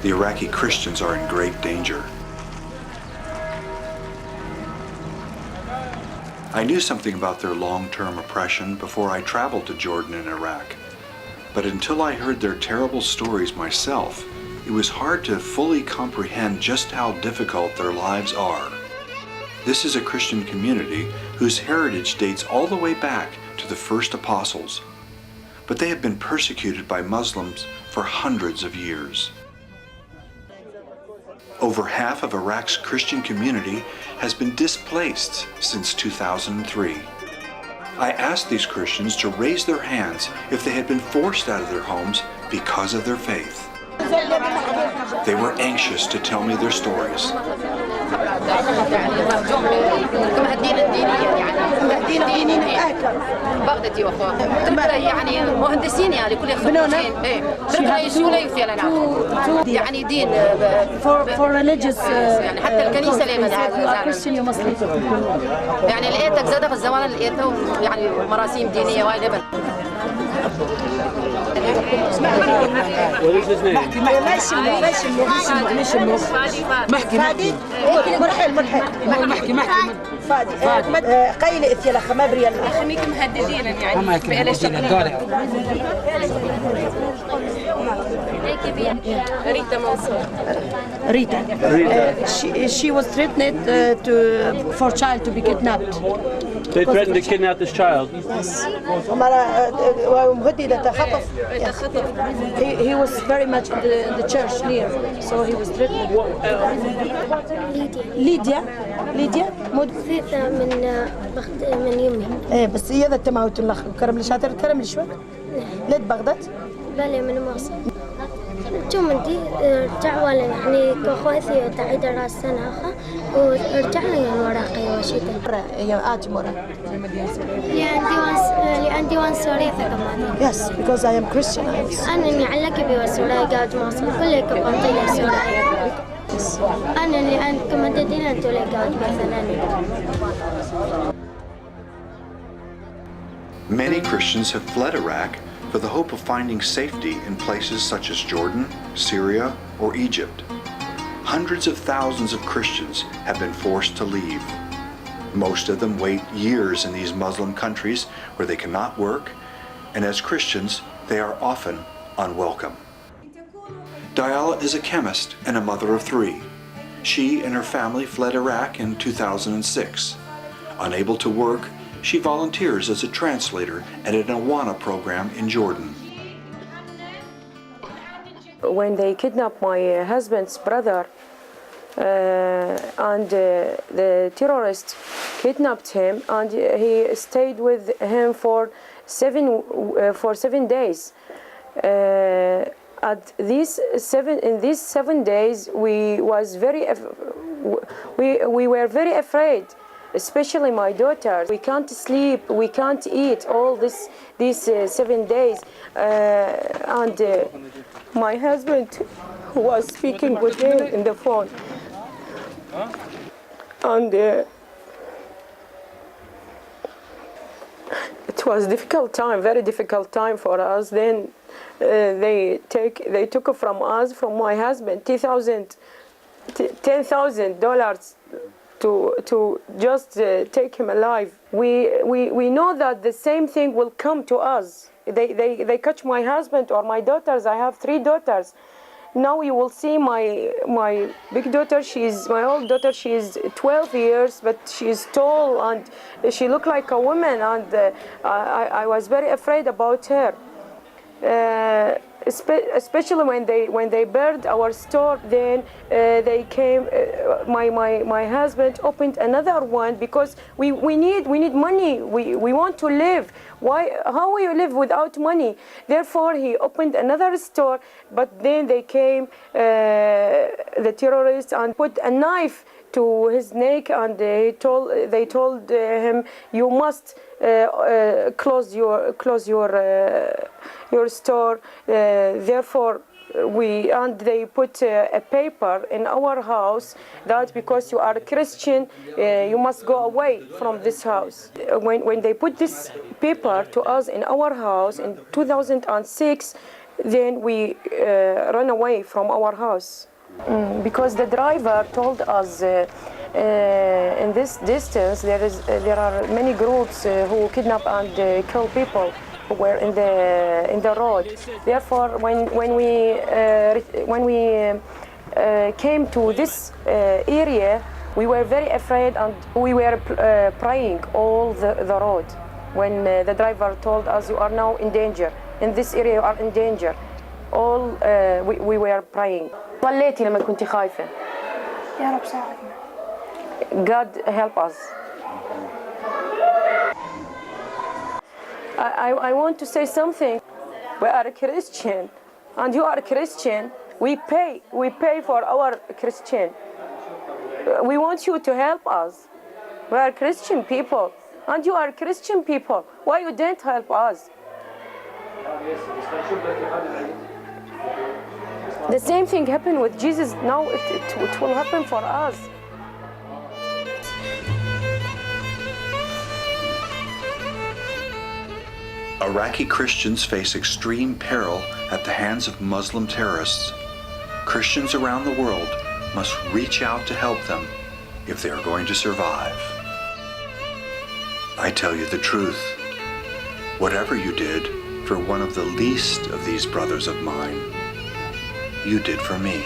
the Iraqi Christians are in great danger. I knew something about their long-term oppression before I traveled to Jordan and Iraq. But until I heard their terrible stories myself, it was hard to fully comprehend just how difficult their lives are. This is a Christian community whose heritage dates all the way back to the first apostles. But they have been persecuted by Muslims for hundreds of years. Over half of Iraq's Christian community has been displaced since 2003. I asked these Christians to raise their hands if they had been forced out of their homes because of their faith. They were anxious to tell me their stories. For religious حتى الكنيسة ليه Christian ومسلم يعني لقيتك زادة في الزمان لقيته يعني مراسيم دينية وايد ابد. فادي محكي فادي قيل إثيلا خمابريا خميك مهددين يعني بإلش ريتا منصور she was threatened for child to be kidnapped. They threatened to kidnap this child. Yes. He was very much in the church near, so he was threatened. ليديا من يمي. ايه بس هي ذا تماوت النخ كرم لي شاطر كرم لي شوي. ليد بغداد؟ بلى من مصر. شو مندي رجعوا يعني كخواتي تعيد راس سنة أخا ورجعنا يعني وراقي وشيتا. هي آتمورة. اللي عندي وان سورية كمان. Yes, because I am Christian. أنا اللي علق بوسوراي قاعد مصر كله كبنطية سوراي. أنا اللي عندكم مددين أنتوا اللي قاعد مثلاً. Many Christians have fled Iraq for the hope of finding safety in places such as Jordan, Syria, or Egypt. Hundreds of thousands of Christians have been forced to leave. Most of them wait years in these Muslim countries where they cannot work, and as Christians, they are often unwelcome. Diala is a chemist and a mother of 3. She and her family fled Iraq in 2006. Unable to work, she volunteers as a translator at an Awana program in Jordan. When they kidnapped my husband's brother and the terrorists kidnapped him and he stayed with him for 7 days. At in these 7 days we were very afraid. Especially my daughter. We can't sleep, we can't eat all these 7 days. And my husband was speaking with him in the phone. And it was difficult time, very difficult time for us. Then they took from us, from my husband, $10,000 to just take him alive. We know that the same thing will come to us. They catch my husband or my daughters. I have 3 daughters. Now you will see my big daughter. My old daughter. She's 12 years, but she's tall and she looked like a woman. And I was very afraid about her. Especially when they burned our store, then they came. My husband opened another one because we need money. We want to live. How will you live without money? Therefore, he opened another store. But then they came, the terrorists, and put a knife to his neck, and they told him, you must close your store. Therefore, they put a paper in our house that because you are a Christian, you must go away from this house. When they put this paper to us in our house in 2006, Then we run away from our house because the driver told us in this distance there are many groups who kidnap and kill people who were in the road. Therefore, when we came to this area, we were very afraid and we were praying all the road. When the driver told us, you are now in danger, in this area you are in danger, all we were praying. صليتي لما كنتي خايفة. يا رب ساعدنا. God help us. I want to say something. We are a Christian, and you are a Christian. We pay for our Christian. We want you to help us. We are Christian people, and you are Christian people. Why you didn't help us? The same thing happened with Jesus. Now it will happen for us. Iraqi Christians face extreme peril at the hands of Muslim terrorists. Christians around the world must reach out to help them if they are going to survive. I tell you the truth. Whatever you did for one of the least of these brothers of mine, you did for me.